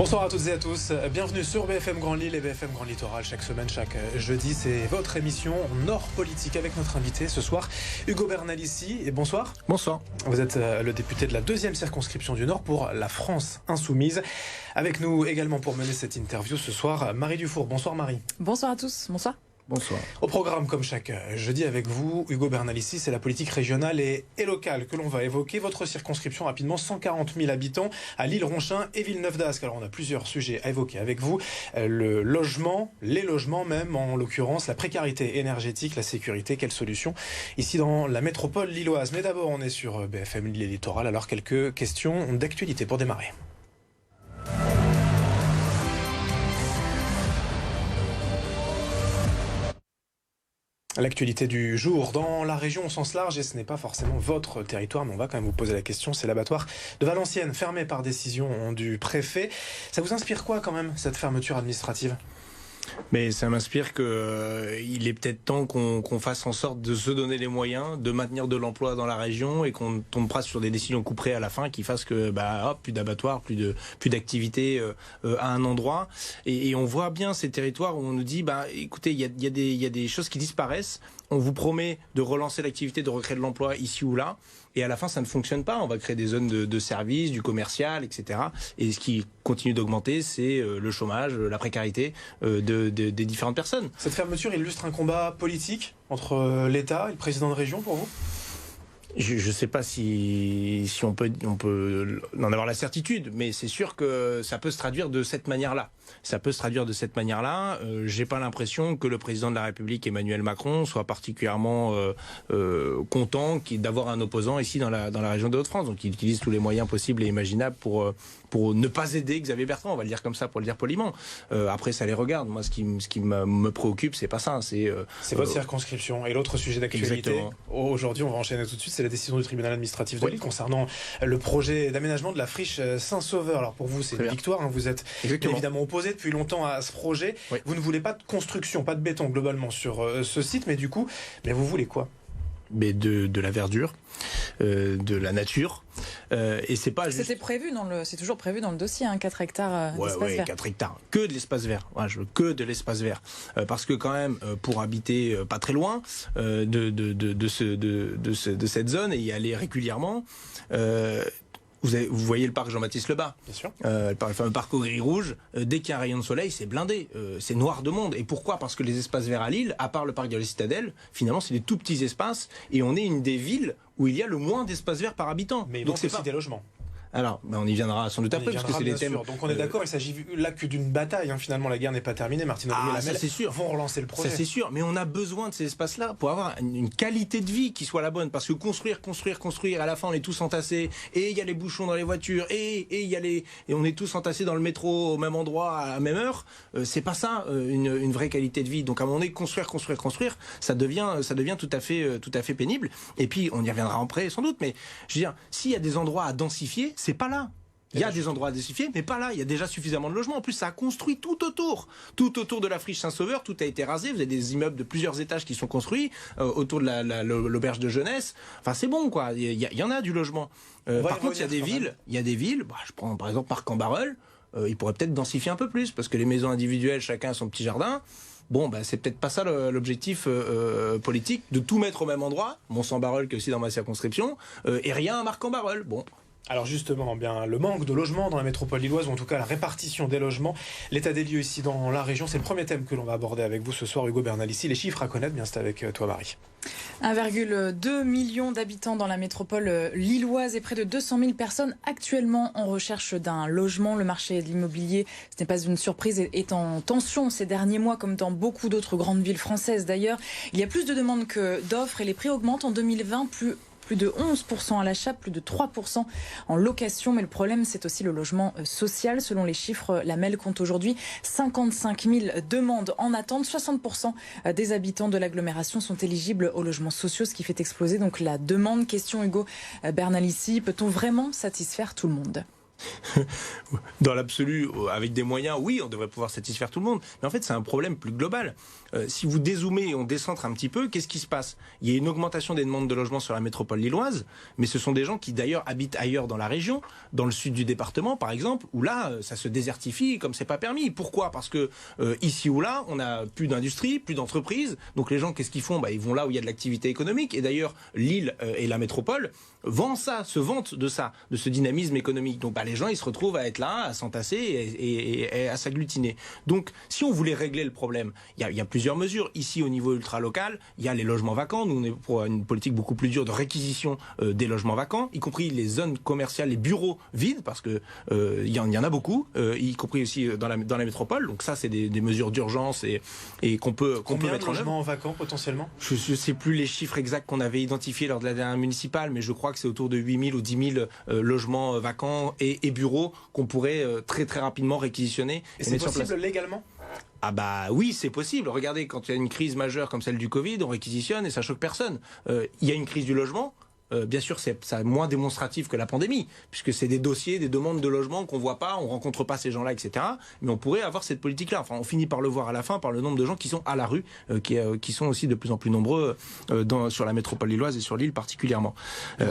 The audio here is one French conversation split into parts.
Bonsoir à toutes et à tous, bienvenue sur BFM Grand Lille et BFM Grand Littoral. Chaque semaine, chaque jeudi, c'est votre émission Nord Politique avec notre invité ce soir, Ugo Bernalicis. Et bonsoir. Bonsoir. Vous êtes le député de la 2e circonscription du Nord pour la France Insoumise. Avec nous également pour mener cette interview ce soir, Marie Dufour. Bonsoir Marie. Bonsoir à tous, bonsoir. Bonsoir. Au programme, comme chaque jeudi avec vous, Ugo Bernalicis, c'est la politique régionale et locale que l'on va évoquer. Votre circonscription, rapidement, 140 000 habitants à Lille-Ronchin et Villeneuve-d'Ascq. Alors on a plusieurs sujets à évoquer avec vous. Le logement, les logements même, en l'occurrence, la précarité énergétique, la sécurité, quelles solutions ici dans la métropole lilloise. Mais d'abord, on est sur BFM Lille et Littoral, alors quelques questions d'actualité pour démarrer. L'actualité du jour dans la région au sens large, et ce n'est pas forcément votre territoire, mais on va quand même vous poser la question, c'est l'abattoir de Valenciennes, fermé par décision du préfet. Ça vous inspire quoi quand même, cette fermeture administrative ? Mais ça m'inspire qu'il est peut-être temps qu'on fasse en sorte de se donner les moyens, de maintenir de l'emploi dans la région et qu'on ne tombe pas sur des décisions couperées à la fin qui fassent que plus d'abattoirs, plus d'activités à un endroit. Et on voit bien ces territoires où on nous dit écoutez, il y a des choses qui disparaissent. On vous promet de relancer l'activité, de recréer de l'emploi ici ou là. Et à la fin, ça ne fonctionne pas. On va créer des zones de services, du commercial, etc. Et ce qui continue d'augmenter, c'est le chômage, la précarité des différentes personnes. Cette fermeture illustre un combat politique entre l'État et le président de région pour vous ? Je ne sais pas si on peut en avoir la certitude, mais c'est sûr que ça peut se traduire de cette manière-là. J'ai pas l'impression que le président de la République, Emmanuel Macron, soit particulièrement content d'avoir un opposant ici dans la région de Hauts-de-France. Donc il utilise tous les moyens possibles et imaginables pour ne pas aider Xavier Bertrand, on va le dire comme ça pour le dire poliment. Après, ça les regarde. Moi, ce qui me préoccupe, c'est pas ça. C'est votre circonscription. Et l'autre sujet d'actualité, aujourd'hui, on va enchaîner tout de suite, c'est la décision du tribunal administratif de Lille concernant le projet d'aménagement de la friche Saint-Sauveur. Alors pour vous, c'est une victoire. Hein. Vous êtes évidemment opposé depuis longtemps à ce projet. Oui. Vous ne voulez pas de construction, pas de béton globalement sur ce site, mais du coup, vous voulez quoi ? Mais de la verdure, de la nature. Et c'est pas juste... C'est toujours prévu dans le dossier, 4 hectares d'espace vert. 4 hectares. Que de l'espace vert. Je veux que de l'espace vert. Parce que quand même, pour habiter pas très loin de cette zone et y aller régulièrement, vous voyez le parc Jean-Baptiste Lebas. Bien sûr. Le fameux parc au gris-rouge. Dès qu'il y a un rayon de soleil, c'est blindé. C'est noir de monde. Et pourquoi ? Parce que les espaces verts à Lille, à part le parc de la Citadelle, finalement, c'est des tout petits espaces. Et on est une des villes où il y a le moins d'espaces verts par habitant. Mais donc c'est aussi des logements. Alors, on y viendra sans doute après, parce que c'est des thèmes... Donc on est d'accord, il s'agit là que d'une bataille. Finalement, la guerre n'est pas terminée. Martine Aubry et Lamel vont relancer le projet. Ça, c'est sûr. Mais on a besoin de ces espaces-là pour avoir une qualité de vie qui soit la bonne. Parce que construire, à la fin, on est tous entassés. Et il y a les bouchons dans les voitures. Et on est tous entassés dans le métro au même endroit, à la même heure. C'est pas ça, une vraie qualité de vie. Donc à un moment donné, construire, ça devient tout à fait pénible. Et puis, on y reviendra après, sans doute. Mais je veux dire, s'il y a des endroits à densifier, c'est pas là. Il y a des endroits à densifier, mais pas là. Il y a déjà suffisamment de logements. En plus, ça a construit tout autour de la friche Saint-Sauveur. Tout a été rasé. Vous avez des immeubles de plusieurs étages qui sont construits autour de l'auberge de jeunesse. Enfin, c'est bon, quoi. Il y en a du logement. Par contre, il y a des villes. Je prends par exemple Marc-en-Barœul. Ils pourraient peut-être densifier un peu plus parce que les maisons individuelles, chacun a son petit jardin. C'est peut-être pas ça l'objectif politique, de tout mettre au même endroit. Mont-Saint-Barœul, qui est aussi dans ma circonscription, et rien à Marc-en-Barœul. Alors justement, le manque de logements dans la métropole lilloise, ou en tout cas la répartition des logements, l'état des lieux ici dans la région, c'est le premier thème que l'on va aborder avec vous ce soir, Ugo Bernalicis. Les chiffres à connaître, c'est avec toi Marie. 1,2 million d'habitants dans la métropole lilloise et près de 200 000 personnes actuellement en recherche d'un logement. Le marché de l'immobilier, ce n'est pas une surprise, est en tension ces derniers mois, comme dans beaucoup d'autres grandes villes françaises d'ailleurs. Il y a plus de demandes que d'offres et les prix augmentent en 2020, plus de 11% à l'achat, plus de 3% en location. Mais le problème, c'est aussi le logement social. Selon les chiffres, la MEL compte aujourd'hui 55 000 demandes en attente. 60% des habitants de l'agglomération sont éligibles aux logements sociaux, ce qui fait exploser donc la demande. Question Ugo Bernalicis, peut-on vraiment satisfaire tout le monde ? Dans l'absolu, avec des moyens, oui, on devrait pouvoir satisfaire tout le monde. Mais en fait, c'est un problème plus global. Si vous dézoomez et on décentre un petit peu, qu'est-ce qui se passe? Il y a une augmentation des demandes de logement sur la métropole lilloise, mais ce sont des gens qui d'ailleurs habitent ailleurs dans la région, dans le sud du département par exemple, où là, ça se désertifie comme c'est pas permis. Pourquoi? Parce que ici ou là, on a plus d'industrie, plus d'entreprises. Donc les gens, qu'est-ce qu'ils font? Ils vont là où il y a de l'activité économique. Et d'ailleurs, Lille et la métropole se vantent de ça, de ce dynamisme économique. Donc les gens, ils se retrouvent à être là, à s'entasser et à s'agglutiner. Donc, si on voulait régler le problème, il y a plusieurs mesures. Ici, au niveau ultra-local, il y a les logements vacants. Nous, on est pour une politique beaucoup plus dure de réquisition des logements vacants, y compris les zones commerciales, les bureaux vides, parce que il y en a beaucoup, y compris aussi dans la métropole. Donc ça, c'est des mesures d'urgence et qu'on peut mettre en œuvre. Combien de logements vacants potentiellement? Je ne sais plus les chiffres exacts qu'on avait identifiés lors de la dernière municipale, mais je crois que c'est autour de 8 000 ou 10 000 logements vacants et bureaux qu'on pourrait très très rapidement réquisitionner. Et c'est possible légalement? Ah oui, c'est possible. Regardez, quand il y a une crise majeure comme celle du Covid, on réquisitionne et ça choque personne. Il y a une crise du logement. Bien sûr, c'est moins démonstratif que la pandémie, puisque c'est des dossiers, des demandes de logement qu'on voit pas, on rencontre pas ces gens-là, etc. Mais on pourrait avoir cette politique-là. Enfin, on finit par le voir à la fin par le nombre de gens qui sont à la rue, qui sont aussi de plus en plus nombreux sur la métropole lilloise et sur l'île particulièrement.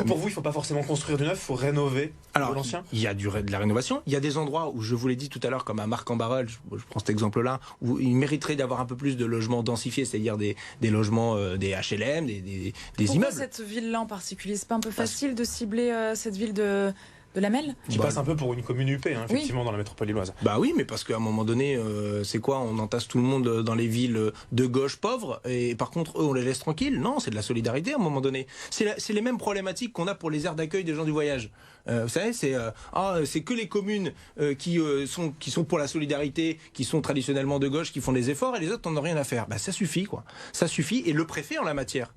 Pour vous, il faut pas forcément construire du neuf, il faut rénover de l'ancien? Il y a de la rénovation. Il y a des endroits où, je vous l'ai dit tout à l'heure, comme à Marc-en-Barœul, je prends cet exemple-là, où il mériterait d'avoir un peu plus de logements densifiés, c'est-à-dire des logements, des HLM, des Pourquoi immeubles. Cette ville-là en particulier, c'est pas un peu facile de cibler cette ville de la Melle? Qui passe un peu pour une commune UP, effectivement, oui. Dans la métropole lilloise. Oui, mais parce qu'à un moment donné, c'est quoi? On entasse tout le monde dans les villes de gauche pauvres, et par contre, eux, on les laisse tranquilles? Non, c'est de la solidarité à un moment donné. C'est les mêmes problématiques qu'on a pour les aires d'accueil des gens du voyage. Vous savez, c'est que les communes qui sont pour la solidarité, qui sont traditionnellement de gauche, qui font des efforts, et les autres n'en ont rien à faire. Ça suffit, quoi. Ça suffit, et le préfet, en la matière,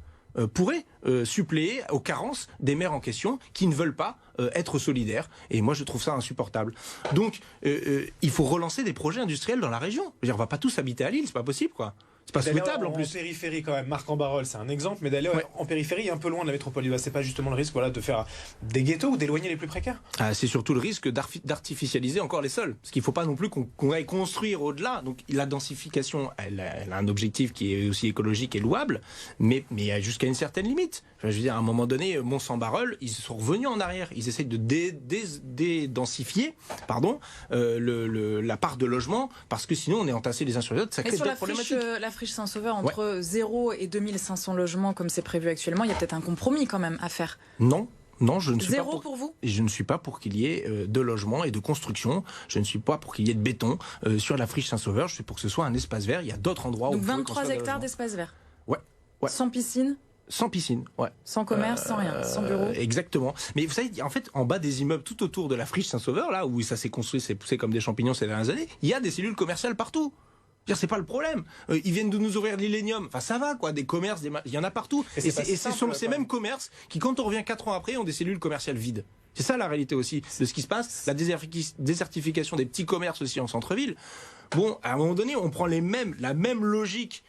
pourrait suppléer aux carences des maires en question qui ne veulent pas être solidaires. Et moi, je trouve ça insupportable. Donc, il faut relancer des projets industriels dans la région. Je veux dire, on va pas tous habiter à Lille, c'est pas possible, quoi. C'est pas souhaitable en plus. En périphérie quand même, Marc-en-Barœul c'est un exemple, mais d'aller en périphérie un peu loin de la métropole lilloise, c'est pas justement le risque de faire des ghettos ou d'éloigner les plus précaires? C'est surtout le risque d'artificialiser encore les sols. Parce qu'il ne faut pas non plus qu'on aille construire au-delà. Donc la densification, elle a un objectif qui est aussi écologique et louable, mais jusqu'à une certaine limite. Je veux dire, à un moment donné, Mont-Saint-Barœul, ils sont revenus en arrière. Ils essayent de dédensifier la part de logement, parce que sinon on est entassés les uns sur les autres. Ça crée d'autres problématiques. La friche Saint-Sauveur, entre 0 et 2500 logements comme c'est prévu actuellement, il y a peut-être un compromis quand même à faire. Non, je ne suis pas pour vous? Je ne suis pas pour qu'il y ait de logements et de construction. Je ne suis pas pour qu'il y ait de béton sur la friche Saint-Sauveur. Je suis pour que ce soit un espace vert. Il y a d'autres endroits où... Donc 23 hectares d'espace vert? Ouais. Sans piscine? Sans piscine, ouais. Sans commerce, sans rien, sans bureau. Exactement. Mais vous savez, en fait, en bas des immeubles, tout autour de la friche Saint-Sauveur, là où ça s'est construit, c'est poussé comme des champignons ces dernières années, il y a des cellules commerciales partout. C'est pas le problème. Ils viennent de nous ouvrir l'Illénium. Enfin, ça va, quoi. Des commerces, il y en a partout. Et ce sont ces mêmes commerces qui, quand on revient 4 ans après, ont des cellules commerciales vides. C'est ça la réalité aussi de ce qui se passe. La désertification des petits commerces aussi en centre-ville. Bon, à un moment donné, on prend la même logique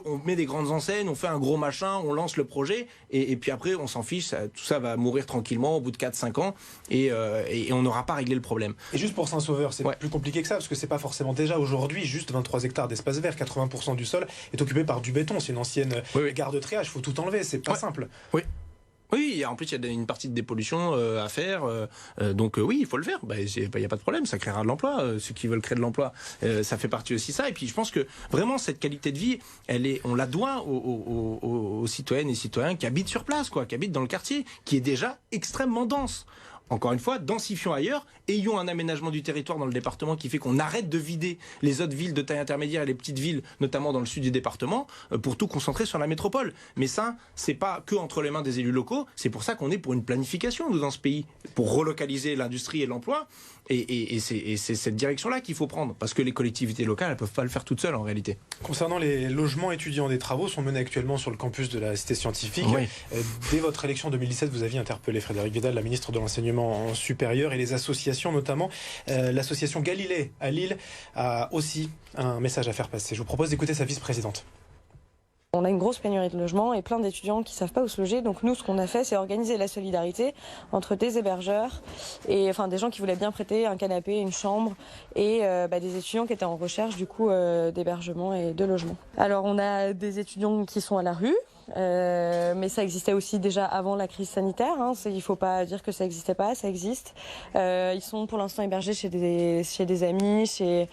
on met des grandes enseignes, on fait un gros machin, on lance le projet, et puis après on s'en fiche, tout ça va mourir tranquillement au bout de 4-5 ans, et on n'aura pas réglé le problème. Et juste pour Saint-Sauveur, c'est plus compliqué que ça, parce que c'est pas forcément déjà aujourd'hui juste 23 hectares d'espace vert, 80% du sol est occupé par du béton, c'est une ancienne gare de triage, il faut tout enlever, c'est pas simple. Oui, en plus il y a une partie de dépollution à faire, donc oui, il faut le faire. Il n'y a pas de problème, ça créera de l'emploi. Ceux qui veulent créer de l'emploi, ça fait partie aussi de ça. Et puis je pense que vraiment cette qualité de vie, on la doit aux citoyennes et citoyens qui habitent sur place, qui habitent dans le quartier, qui est déjà extrêmement dense. Encore une fois, densifions ailleurs, ayons un aménagement du territoire dans le département qui fait qu'on arrête de vider les autres villes de taille intermédiaire et les petites villes, notamment dans le sud du département, pour tout concentrer sur la métropole. Mais ça, c'est pas que entre les mains des élus locaux, c'est pour ça qu'on est pour une planification, nous, dans ce pays, pour relocaliser l'industrie et l'emploi. Et c'est cette direction-là qu'il faut prendre, parce que les collectivités locales, elles ne peuvent pas le faire toutes seules en réalité. Concernant les logements étudiants, des travaux sont menés actuellement sur le campus de la Cité Scientifique. Oui. Dès votre élection en 2017, vous aviez interpellé Frédérique Vidal, la ministre de l'Enseignement supérieur, et les associations, notamment l'association Galilée à Lille, a aussi un message à faire passer. Je vous propose d'écouter sa vice-présidente. On a une grosse pénurie de logements et plein d'étudiants qui ne savent pas où se loger. Donc nous, ce qu'on a fait, c'est organiser la solidarité entre des hébergeurs et enfin des gens qui voulaient bien prêter un canapé, une chambre et des étudiants qui étaient en recherche du coup d'hébergement et de logement. Alors on a des étudiants qui sont à la rue. Mais ça existait aussi déjà avant la crise sanitaire. Il ne faut pas dire que ça n'existait pas, ça existe. Ils sont pour l'instant hébergés chez des amis, chez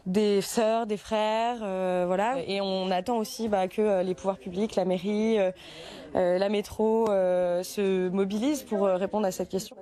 des sœurs, des frères, voilà. Et on attend aussi que les pouvoirs publics, la mairie, la métro se mobilisent pour répondre à cette question.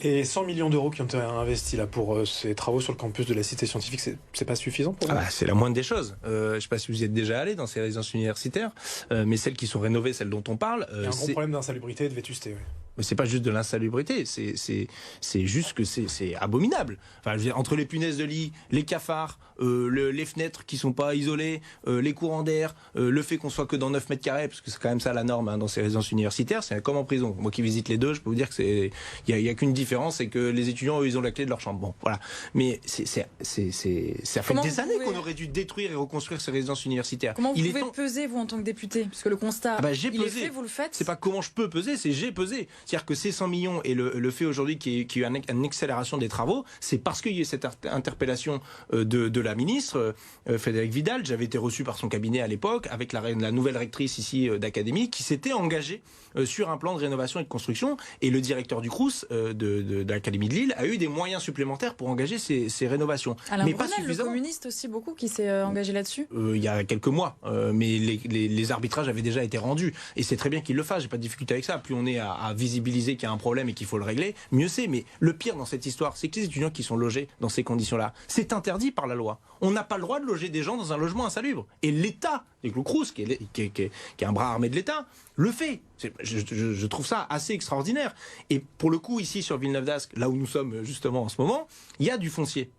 Les 100 millions d'euros qui ont été investis là pour ces travaux sur le campus de la Cité scientifique, c'est pas suffisant pour vous ? C'est la moindre des choses. Je ne sais pas si vous y êtes déjà allé dans ces résidences universitaires, mais celles qui sont rénovées, celles dont on parle... Il y a un gros problème d'insalubrité et de vétusté, oui. Mais c'est pas juste de l'insalubrité, c'est juste que c'est abominable. Enfin, je veux dire, entre les punaises de lit, les cafards, les fenêtres qui sont pas isolées, les courants d'air, le fait qu'on soit que dans 9 mètres carrés, parce que c'est quand même ça la norme dans ces résidences universitaires, c'est comme en prison. Moi qui visite les deux, je peux vous dire que il y a qu'une différence, c'est que les étudiants, eux, ils ont la clé de leur chambre. Bon, voilà. Mais ça fait des années qu'on aurait dû détruire et reconstruire ces résidences universitaires. Comment vous pouvez peser, vous, en tant que député ? Parce que le constat, j'ai il pesé. est fait, vous le faites. C'est pas comment je peux peser, c'est j'ai pesé. C'est-à-dire que ces 100 millions et le fait aujourd'hui qu'il y ait eu une accélération des travaux, c'est parce qu'il y a eu cette interpellation de la ministre, Frédérique Vidal. J'avais été reçu par son cabinet à l'époque, avec la nouvelle rectrice ici d'académie, qui s'était engagée sur un plan de rénovation et de construction. Et le directeur du Crous de l'Académie de Lille a eu des moyens supplémentaires pour engager ces rénovations. Alain mais Brunel, pas suffisamment. le communiste aussi, beaucoup, qui s'est engagé là-dessus. Il y a quelques mois, mais les arbitrages avaient déjà été rendus. Et c'est très bien qu'il le fasse, j'ai pas de difficulté avec ça. Plus on est à visibiliser qu'il y a un problème et qu'il faut le régler, mieux c'est. Mais le pire dans cette histoire, c'est que les étudiants qui sont logés dans ces conditions-là, c'est interdit par la loi. On n'a pas le droit de loger des gens dans un logement insalubre. Et l'État, et le Crous, qui est un bras armé de l'État, le fait. Je trouve ça assez extraordinaire. Et pour le coup, ici sur Villeneuve-d'Ascq, là où nous sommes justement en ce moment, il y a du foncier.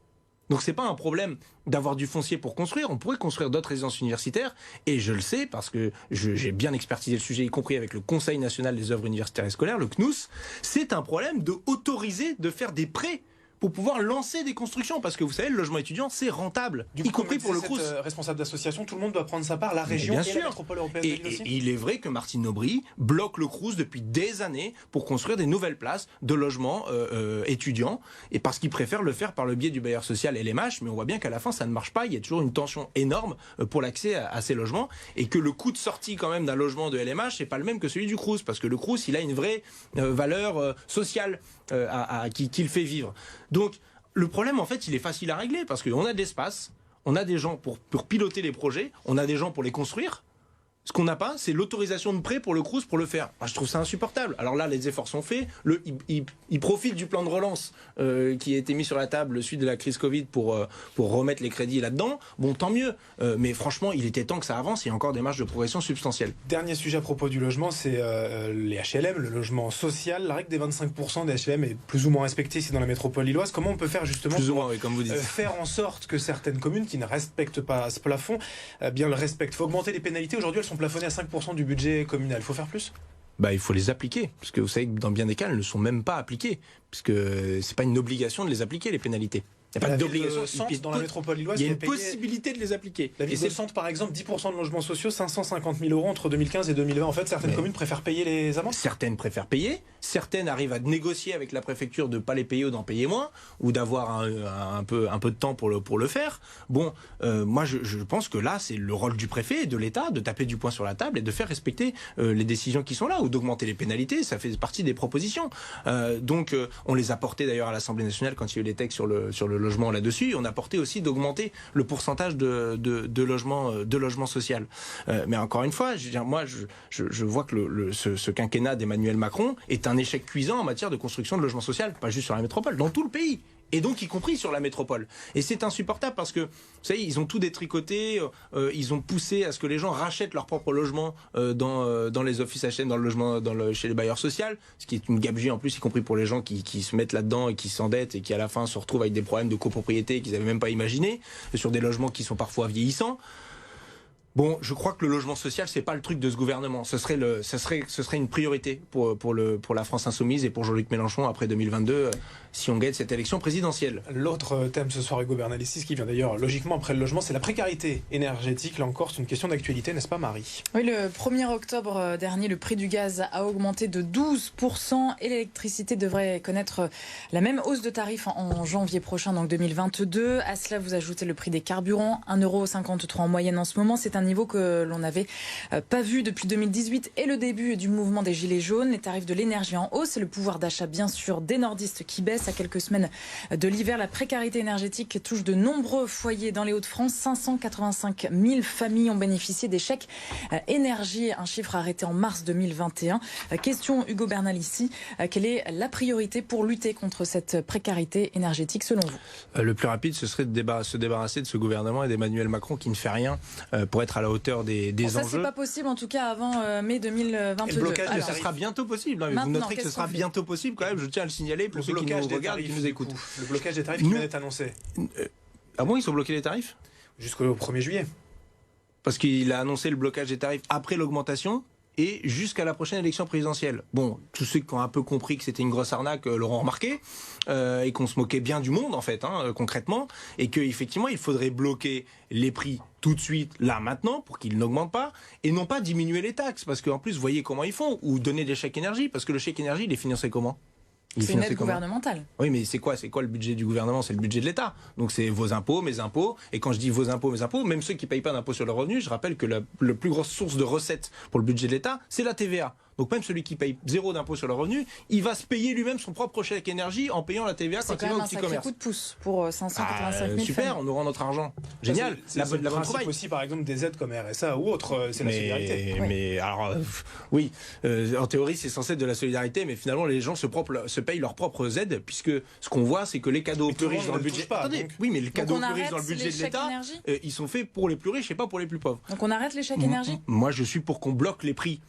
Donc c'est pas un problème d'avoir du foncier pour construire. On pourrait construire d'autres résidences universitaires. Et je le sais parce que j'ai bien expertisé le sujet, y compris avec le Conseil national des œuvres universitaires et scolaires, le CNUS. C'est un problème de autoriser de faire des prêts pour pouvoir lancer des constructions. Parce que vous savez, le logement étudiant, c'est rentable, y compris pour le Crous. Responsable d'association, tout le monde doit prendre sa part, la région et la métropole européenne de Lille aussi. Et il est vrai que Martine Aubry bloque le Crous depuis des années pour construire des nouvelles places de logements étudiants, et parce qu'il préfère le faire par le biais du bailleur social LMH, mais on voit bien qu'à la fin ça ne marche pas, il y a toujours une tension énorme pour l'accès à ces logements, et que le coût de sortie quand même d'un logement de LMH n'est pas le même que celui du Crous, parce que le Crous il a une vraie valeur sociale qui le fait vivre. Donc le problème en fait il est facile à régler, parce qu'on a de l'espace, on a des gens pour piloter les projets, on a des gens pour les construire. Ce qu'on n'a pas, c'est l'autorisation de prêt pour le Crous pour le faire. Je trouve ça insupportable. Alors là, les efforts sont faits. Il profite du plan de relance qui a été mis sur la table suite de la crise Covid pour remettre les crédits là-dedans. Bon, tant mieux. Mais franchement, il était temps que ça avance. Il y a encore des marges de progression substantielles. Dernier sujet à propos du logement, c'est les HLM, le logement social. La règle des 25% des HLM est plus ou moins respectée ici dans la métropole lilloise. Comment on peut faire justement comme vous dites. Faire en sorte que certaines communes qui ne respectent pas ce plafond bien le respectent? Il faut augmenter les pénalités. Aujourd'hui, elles sont plafonnées à 5% du budget communal. Il faut faire plus? Il faut les appliquer, parce que vous savez que dans bien des cas, elles ne sont même pas appliquées, puisque c'est pas une obligation de les appliquer, les pénalités. Il n'y a pas d'obligation. Dans la métropole lilloise, il y a une possibilité de les appliquer. La ville de Centre, par exemple, 10% de logements sociaux, 550 000 euros entre 2015 et 2020. En fait, certaines communes préfèrent payer les amendes. Certaines préfèrent payer. Certaines arrivent à négocier avec la préfecture de ne pas les payer ou d'en payer moins, ou d'avoir un peu de temps pour le faire. Bon, moi, je pense que là, c'est le rôle du préfet et de l'État de taper du poing sur la table et de faire respecter les décisions qui sont là, ou d'augmenter les pénalités. Ça fait partie des propositions. Donc, on les a portées d'ailleurs à l'Assemblée nationale quand il y a eu les textes sur le logement là-dessus. On a porté aussi d'augmenter le pourcentage de logements social. Mais encore une fois, je vois que ce quinquennat d'Emmanuel Macron est un échec cuisant en matière de construction de logements social, pas juste sur la métropole, dans tout le pays. Et donc y compris sur la métropole. Et c'est insupportable parce que, vous savez, ils ont tout détricoté, ils ont poussé à ce que les gens rachètent leur propre logement dans les offices HLM, chez les bailleurs sociaux, ce qui est une gabegie en plus, y compris pour les gens qui se mettent là-dedans et qui s'endettent et qui à la fin se retrouvent avec des problèmes de copropriété qu'ils n'avaient même pas imaginé, sur des logements qui sont parfois vieillissants. Bon, je crois que le logement social, c'est pas le truc de ce gouvernement. Ce serait une priorité pour la France insoumise et pour Jean-Luc Mélenchon après 2022, si on gagne cette élection présidentielle. L'autre thème ce soir, Hugo Bernalicis, qui vient d'ailleurs logiquement après le logement, c'est la précarité énergétique. Là encore, c'est une question d'actualité, n'est-ce pas, Marie? Oui, le 1er octobre dernier, le prix du gaz a augmenté de 12% et l'électricité devrait connaître la même hausse de tarifs en janvier prochain, donc 2022. À cela, vous ajoutez le prix des carburants, 1,53 € en moyenne en ce moment. C'est un niveau que l'on n'avait pas vu depuis 2018 et le début du mouvement des Gilets jaunes. Les tarifs de l'énergie en hausse et le pouvoir d'achat, bien sûr, des nordistes qui baisse. À quelques semaines de l'hiver, la précarité énergétique touche de nombreux foyers dans les Hauts-de-France. 585 000 familles ont bénéficié des chèques énergie, un chiffre arrêté en mars 2021. Question Hugo Bernalicis, quelle est la priorité pour lutter contre cette précarité énergétique selon vous? Le plus rapide, ce serait de se débarrasser de ce gouvernement et d'Emmanuel Macron qui ne fait rien pour être à la hauteur des enjeux. Ça, c'est pas possible, en tout cas avant mai 2022. Alors, ça sera bientôt possible. Hein, mais vous noterez que ce sera bientôt possible quand même. Je tiens à le signaler pour ceux qui nous regardent et qui nous écoutent. Le blocage des tarifs qui vient d'être annoncé. Ah bon, ils sont bloqués les tarifs? Jusqu'au 1er juillet. Parce qu'il a annoncé le blocage des tarifs après l'augmentation et jusqu'à la prochaine élection présidentielle. Bon, tous ceux qui ont un peu compris que c'était une grosse arnaque l'auront remarqué, et qu'on se moquait bien du monde en fait, concrètement, et qu'effectivement il faudrait bloquer les prix tout de suite, là, maintenant, pour qu'ils n'augmentent pas, et non pas diminuer les taxes, parce qu'en plus, vous voyez comment ils font, ou donner des chèques énergie, parce que le chèque énergie, il est financé comment? C'est une aide gouvernementale. Oui, mais c'est quoi le budget du gouvernement? C'est le budget de l'État. Donc c'est vos impôts, mes impôts. Et quand je dis vos impôts, mes impôts, même ceux qui ne payent pas d'impôt sur le revenu, je rappelle que la plus grosse source de recettes pour le budget de l'État, c'est la TVA. Donc même celui qui paye 0 d'impôt sur le revenu, il va se payer lui-même son propre chèque énergie en payant la TVA quand il va au petit commerce. C'est quand même un sacré coup de pouce pour 585 000 super, familles. On aura notre argent. Génial. C'est la bonne trouvaille. Aussi, par exemple, des aides comme RSA ou autre, c'est la solidarité. Mais alors, oui, en théorie, c'est censé être de la solidarité, mais finalement, les gens se payent leurs propres aides, puisque ce qu'on voit, c'est que les cadeaux aux plus riches dans le budget. Attendez, oui, mais les cadeaux aux plus riches dans le budget de l'État, ils sont faits pour les plus riches et pas pour les plus pauvres. Donc on arrête les chèques énergie? Moi, je suis pour qu'on bloque les prix.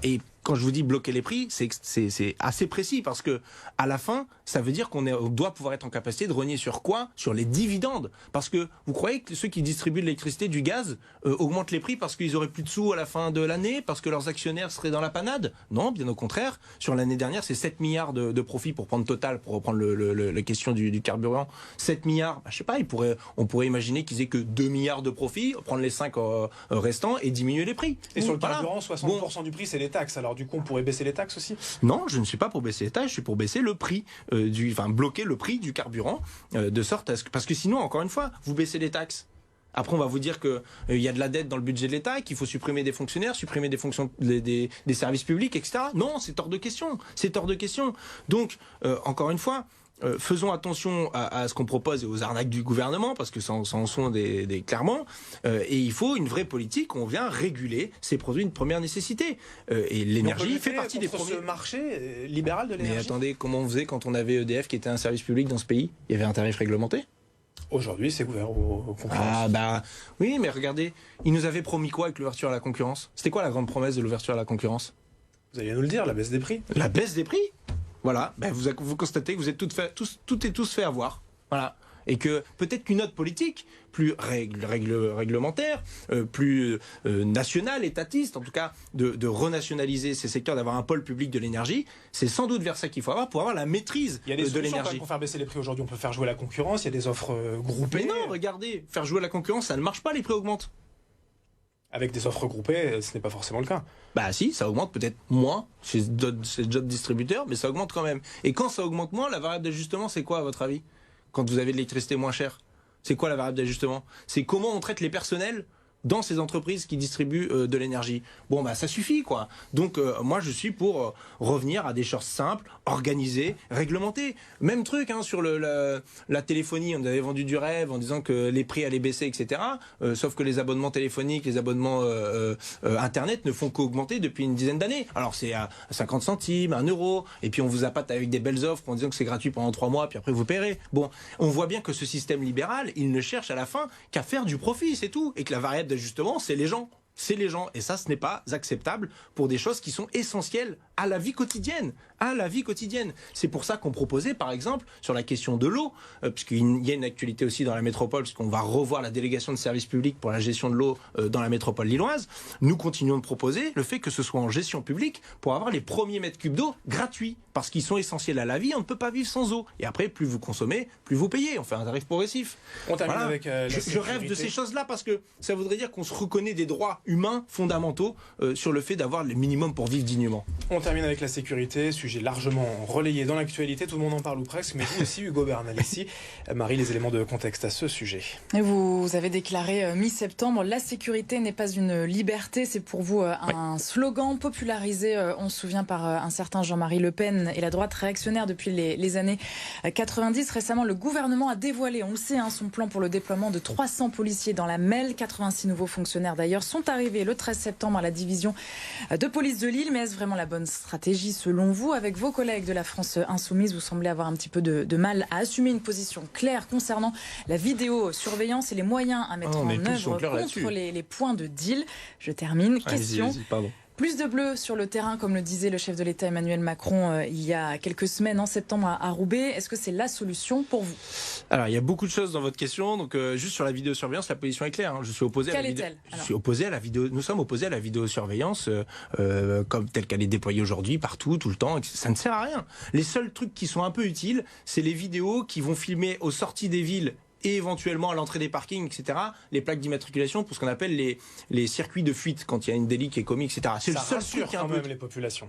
Et quand je vous dis bloquer les prix, c'est assez précis parce que à la fin, ça veut dire qu'on doit pouvoir être en capacité de rogner sur quoi? Sur les dividendes. Parce que vous croyez que ceux qui distribuent de l'électricité, du gaz, augmentent les prix parce qu'ils auraient plus de sous à la fin de l'année, parce que leurs actionnaires seraient dans la panade? Non, bien au contraire. Sur l'année dernière, c'est 7 milliards de profits pour prendre Total, pour reprendre la question du carburant. 7 milliards, je sais pas, on pourrait imaginer qu'ils aient que 2 milliards de profits, prendre les 5 restants et diminuer les prix. Et sur le carburant, 60% du prix, c'est les taxes. Alors du coup, on pourrait baisser les taxes aussi? Non, je ne suis pas pour baisser les taxes, je suis pour baisser le prix, bloquer le prix du carburant, de sorte à ce que, parce que sinon, encore une fois, vous baissez les taxes. Après, on va vous dire qu'il y a de la dette dans le budget de l'État, qu'il faut supprimer des fonctionnaires, supprimer des fonctions, des services publics, etc. Non, c'est hors de question. C'est hors de question. Donc, encore une fois, faisons attention à ce qu'on propose et aux arnaques du gouvernement, parce que ça en sont des clairement. Et il faut une vraie politique. On vient réguler ces produits de première nécessité. Et l'énergie fait partie des premiers. Ce marché libéral de l'énergie. Mais attendez, comment on faisait quand on avait EDF qui était un service public dans ce pays? Il y avait un tarif réglementé. Aujourd'hui, c'est ouvert aux concurrences. Ah bah oui, mais regardez, ils nous avaient promis quoi avec l'ouverture à la concurrence? C'était quoi la grande promesse de l'ouverture à la concurrence? Vous allez nous le dire, la baisse des prix. La baisse des prix? Voilà, ben vous constatez que vous êtes tous fait avoir. Voilà. Et que peut-être qu'une autre politique, plus réglementaire, plus nationale, étatiste, en tout cas de renationaliser ces secteurs, d'avoir un pôle public de l'énergie, c'est sans doute vers ça qu'il faut avoir pour avoir la maîtrise de l'énergie. Il y a des solutions pour faire baisser les prix aujourd'hui. On peut faire jouer la concurrence, il y a des offres groupées. Mais non, regardez, faire jouer la concurrence, ça ne marche pas, les prix augmentent. Avec des offres groupées, ce n'est pas forcément le cas. Bah si, ça augmente peut-être moins chez d'autres distributeurs, mais ça augmente quand même. Et quand ça augmente moins, la variable d'ajustement, c'est quoi à votre avis? Quand vous avez de l'électricité moins chère, c'est quoi la variable d'ajustement? C'est comment on traite les personnels dans ces entreprises qui distribuent de l'énergie. Bon, bah ça suffit, quoi. Donc, moi, je suis pour revenir à des choses simples, organisées, réglementées. Même truc, sur la téléphonie, on avait vendu du rêve en disant que les prix allaient baisser, etc. Sauf que les abonnements téléphoniques, les abonnements Internet ne font qu'augmenter depuis une dizaine d'années. Alors, c'est à 50 centimes, 1 euro, et puis on vous appâte avec des belles offres en disant que c'est gratuit pendant 3 mois, puis après vous paierez. Bon, on voit bien que ce système libéral, il ne cherche à la fin qu'à faire du profit, c'est tout. Et que la variable d'ajustement, c'est les gens. C'est les gens. Et ça, ce n'est pas acceptable pour des choses qui sont essentielles à la vie quotidienne. à la vie quotidienne. C'est pour ça qu'on proposait, par exemple, sur la question de l'eau, puisqu'il y a une actualité aussi dans la métropole, puisqu'on va revoir la délégation de services publics pour la gestion de l'eau dans la métropole lilloise, nous continuons de proposer le fait que ce soit en gestion publique pour avoir les premiers mètres cubes d'eau gratuits, parce qu'ils sont essentiels à la vie, on ne peut pas vivre sans eau. Et après, plus vous consommez, plus vous payez, on fait un tarif progressif. On termine avec je rêve de ces choses-là, parce que ça voudrait dire qu'on se reconnaît des droits humains fondamentaux sur le fait d'avoir le minimum pour vivre dignement. On termine avec la sécurité, sujet largement relayé dans l'actualité, tout le monde en parle ou presque, mais vous aussi, Ugo Bernalicis. Marie, les éléments de contexte à ce sujet. Vous avez déclaré mi-septembre, la sécurité n'est pas une liberté, c'est pour vous un slogan popularisé, on se souvient, par un certain Jean-Marie Le Pen et la droite réactionnaire depuis les années 90. Récemment, le gouvernement a dévoilé, on le sait, son plan pour le déploiement de 300 policiers dans la MEL. 86 nouveaux fonctionnaires d'ailleurs sont arrivés le 13 septembre à la division de police de Lille. Mais est-ce vraiment la bonne stratégie selon vous? Avec vos collègues de la France Insoumise, vous semblez avoir un petit peu de mal à assumer une position claire concernant la vidéosurveillance et les moyens à mettre en œuvre contre les points de deal. Je termine. Question. Pardon. Plus de bleu sur le terrain, comme le disait le chef de l'État Emmanuel Macron il y a quelques semaines, en septembre à Roubaix. Est-ce que c'est la solution pour vous? Alors, il y a beaucoup de choses dans votre question. Donc, juste sur la vidéosurveillance, la position est claire. Je suis opposé à la vidéo. Nous sommes opposés à la vidéosurveillance comme telle qu'elle est déployée aujourd'hui, partout, tout le temps. Ça ne sert à rien. Les seuls trucs qui sont un peu utiles, c'est les vidéos qui vont filmer aux sorties des villes et éventuellement à l'entrée des parkings, etc., les plaques d'immatriculation pour ce qu'on appelle les circuits de fuite quand il y a une délit qui est commis, etc. C'est le seul truc qui est un peu... même les populations.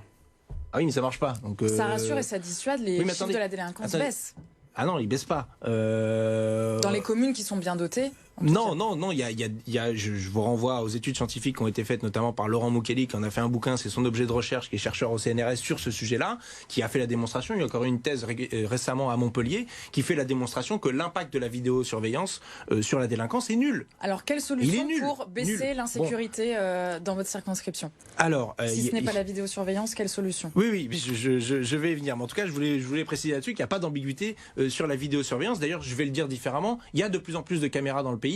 Ah oui, mais ça marche pas. Donc, ça rassure et ça dissuade, les chiffres de la délinquance baissent. Ah non, ils baissent pas. Dans les communes qui sont bien dotées? Non, je vous renvoie aux études scientifiques qui ont été faites notamment par Laurent Moukeli, qui en a fait un bouquin, c'est son objet de recherche, qui est chercheur au CNRS sur ce sujet-là, qui a fait la démonstration. Il y a encore eu une thèse récemment à Montpellier qui fait la démonstration que l'impact de la vidéosurveillance sur la délinquance est nul. Alors, quelle solution pour baisser l'insécurité dans votre circonscription? Alors, si ce n'est pas la vidéosurveillance, quelle solution? Oui, je vais y venir. Mais en tout cas, je voulais préciser là-dessus qu'il n'y a pas d'ambiguïté sur la vidéosurveillance. D'ailleurs, je vais le dire différemment. Il y a de plus en plus de caméras dans le pays.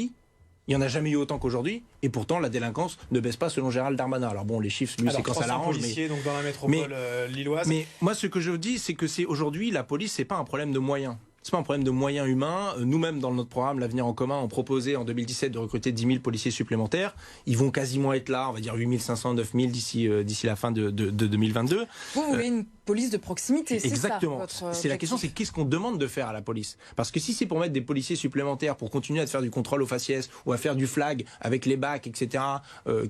Il n'y en a jamais eu autant qu'aujourd'hui, et pourtant la délinquance ne baisse pas selon Gérald Darmanin. Alors bon, les chiffres, lui, c'est quand ça l'arrange. Mais donc dans la métropole lilloise. Mais moi, ce que je dis, c'est que aujourd'hui, la police, c'est pas un problème de moyens. C'est pas un problème de moyens humains. Nous-mêmes, dans notre programme L'Avenir en commun, on proposait en 2017 de recruter 10 000 policiers supplémentaires. Ils vont quasiment être là, on va dire 8 500, 9 000 d'ici la fin de 2022. Vous voulez une police de proximité, c'est exactement. Ça, c'est la question, c'est qu'est-ce qu'on demande de faire à la police? Parce que si c'est pour mettre des policiers supplémentaires pour continuer à faire du contrôle aux faciès ou à faire du flag avec les bacs, etc.,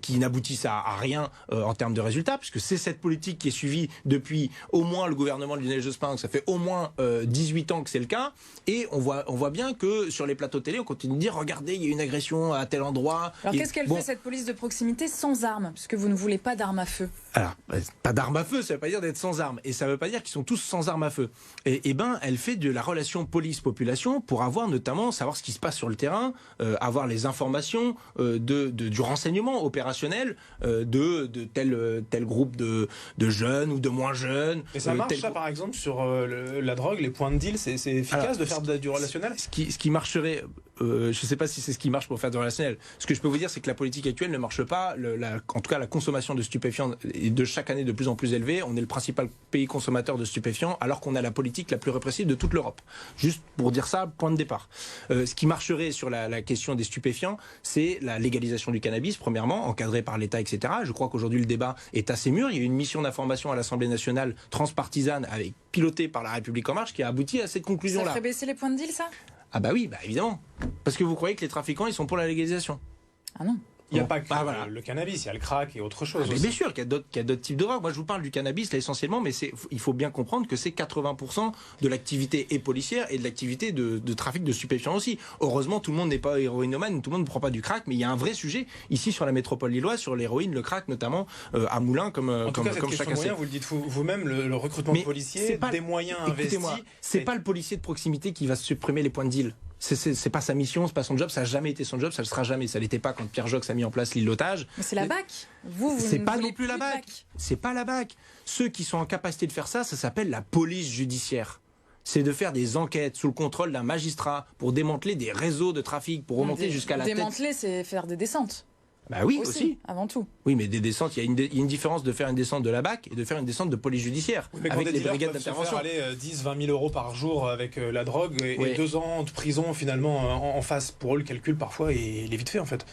qui n'aboutissent à rien en termes de résultats, puisque c'est cette politique qui est suivie depuis au moins le gouvernement de Lionel Jospin, ça fait au moins 18 ans que c'est le cas, et on voit bien que sur les plateaux télé, on continue de dire regardez, il y a une agression à tel endroit. Alors qu'est-ce qu'elle fait cette police de proximité sans armes, puisque vous ne voulez pas d'armes à feu? Alors, pas d'armes à feu, ça ne veut pas dire d'être sans armes. Et ça ne veut pas dire qu'ils sont tous sans armes à feu. Et ben, elle fait de la relation police-population pour avoir notamment, savoir ce qui se passe sur le terrain, avoir les informations du renseignement opérationnel de tel groupe de jeunes ou de moins jeunes. Et ça marche, ça, par exemple, sur la drogue, les points de deal, c'est efficace de faire du relationnel? Ce qui marcherait... je ne sais pas si c'est ce qui marche pour faire du relationnel. Ce que je peux vous dire, c'est que la politique actuelle ne marche pas. En tout cas, la consommation de stupéfiants est de chaque année de plus en plus élevée. On est le principal pays consommateur de stupéfiants, alors qu'on a la politique la plus répressive de toute l'Europe. Juste pour dire ça, point de départ. Ce qui marcherait sur la question des stupéfiants, c'est la légalisation du cannabis, premièrement, encadrée par l'État, etc. Je crois qu'aujourd'hui, le débat est assez mûr. Il y a eu une mission d'information à l'Assemblée nationale transpartisane, pilotée par La République En Marche, qui a abouti à cette conclusion-là. Ça ferait baisser les points de deal, ça? Ah bah oui, évidemment. Parce que vous croyez que les trafiquants, ils sont pour la légalisation? Ah non. Il n'y a pas que le cannabis, il y a le crack et autre chose. Mais bien sûr qu'il y a d'autres types de drogues. Moi, je vous parle du cannabis là essentiellement, mais il faut bien comprendre que c'est 80% de l'activité policière et de l'activité de trafic de stupéfiants aussi. Heureusement, tout le monde n'est pas héroïnomane, tout le monde ne prend pas du crack, mais il y a un vrai sujet ici sur la métropole lilloise, sur l'héroïne, le crack notamment, à Moulins, comme chacun sait. Vous le dites vous-même, le recrutement de policiers, des moyens investis. C'est pas le policier de proximité qui va supprimer les points de deal. C'est pas sa mission, c'est pas son job, ça n'a jamais été son job, ça le sera jamais. Ça l'était pas quand Pierre Jox a mis en place l'île d'otage. Mais c'est la BAC. C'est pas non plus la BAC. C'est pas la BAC. Ceux qui sont en capacité de faire ça s'appelle la police judiciaire. C'est de faire des enquêtes sous le contrôle d'un magistrat pour démanteler des réseaux de trafic, pour remonter jusqu'à la tête. Démanteler, c'est faire des descentes. Bah oui, aussi. Avant tout. Oui, mais des descentes, il y a une différence de faire une descente de la BAC et de faire une descente de police judiciaire. Oui, mais avec des les dealers brigades peuvent se d'intervention. faire aller 10-20 000 euros par jour avec la drogue et 2 ans de prison finalement en face. Pour eux, le calcul parfois il est vite fait en fait.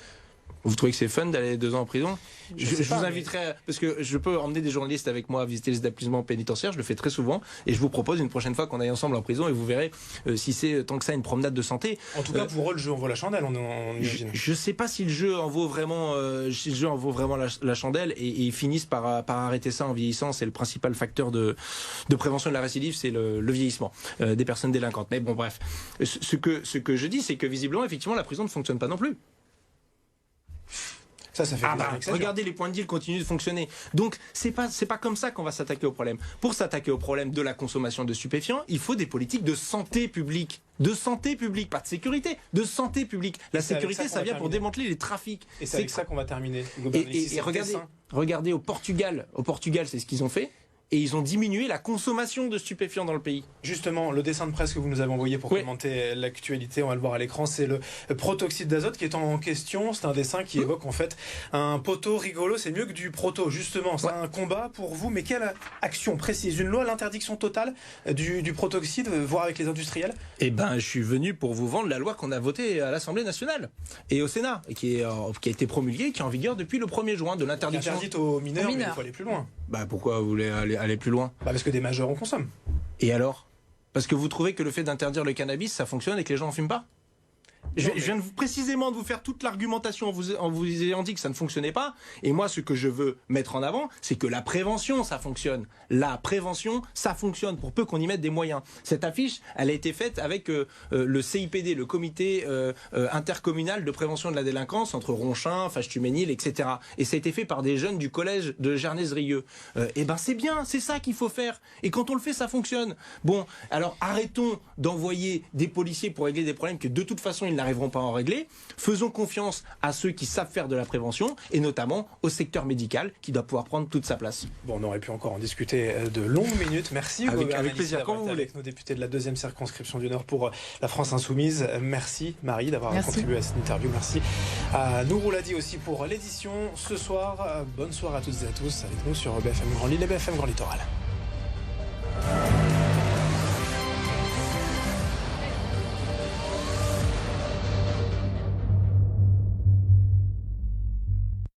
Vous trouvez que c'est fun d'aller 2 ans en prison? Je vous pas, inviterai, parce que je peux emmener des journalistes avec moi à visiter les établissements pénitentiaires, je le fais très souvent, et je vous propose une prochaine fois qu'on aille ensemble en prison, et vous verrez si c'est tant que ça une promenade de santé. En tout cas, pour eux, le jeu en vaut la chandelle, on imagine. Je sais pas si le jeu en vaut vraiment, la chandelle, et ils finissent par arrêter ça en vieillissant. C'est le principal facteur de prévention de la récidive, c'est le vieillissement des personnes délinquantes. Mais bon, bref, ce que je dis, c'est que visiblement, effectivement, la prison ne fonctionne pas non plus. Ça fait regardez, les points de deal continuent de fonctionner. Donc, c'est pas comme ça qu'on va s'attaquer au problème. Pour s'attaquer au problème de la consommation de stupéfiants, il faut des politiques de santé publique. De santé publique, pas de sécurité, de santé publique. La sécurité, ça vient pour démanteler les trafics. Et c'est avec ça qu'on va terminer. Et regardez au Portugal. Au Portugal, c'est ce qu'ils ont fait. Et ils ont diminué la consommation de stupéfiants dans le pays. Justement, le dessin de presse que vous nous avez envoyé pour commenter l'actualité, on va le voir à l'écran, c'est le protoxyde d'azote qui est en question. C'est un dessin qui évoque en fait un poteau rigolo, c'est mieux que du proto, justement. C'est un combat pour vous, mais quelle action précise? Une loi, l'interdiction totale du protoxyde, voire avec les industriels? Eh ben, je suis venu pour vous vendre la loi qu'on a votée à l'Assemblée nationale et au Sénat, et qui a été promulguée, qui est en vigueur depuis le 1er juin, de l'interdiction. Interdite aux mineurs, mais il faut aller plus loin. Bah pourquoi vous voulez aller plus loin? Parce que des majeurs en consomment. Et alors? Parce que vous trouvez que le fait d'interdire le cannabis, ça fonctionne et que les gens en fument pas? Je viens précisément de vous faire toute l'argumentation en vous ayant dit que ça ne fonctionnait pas. Et moi, ce que je veux mettre en avant, c'est que la prévention, ça fonctionne. La prévention, ça fonctionne, pour peu qu'on y mette des moyens. Cette affiche, elle a été faite avec le CIPD, le comité intercommunal de prévention de la délinquance, entre Ronchin, Faches-Tuménil, etc. Et ça a été fait par des jeunes du collège de Gernez-Rieux. Et ben c'est bien, c'est ça qu'il faut faire. Et quand on le fait, ça fonctionne. Bon, alors arrêtons d'envoyer des policiers pour régler des problèmes que de toute façon ils n'arriveront pas à en régler. Faisons confiance à ceux qui savent faire de la prévention, et notamment au secteur médical qui doit pouvoir prendre toute sa place. Bon, on aurait pu encore en discuter de longues minutes. Merci Hugo avec plaisir, quand vous voulez. Avec nos députés de la 2e circonscription du Nord pour la France Insoumise. Merci Marie d'avoir contribué à cette interview. Merci à Nourou Ladi aussi pour l'édition ce soir. Bonne soirée à toutes et à tous avec nous sur BFM Grand Lille et BFM Grand Littoral.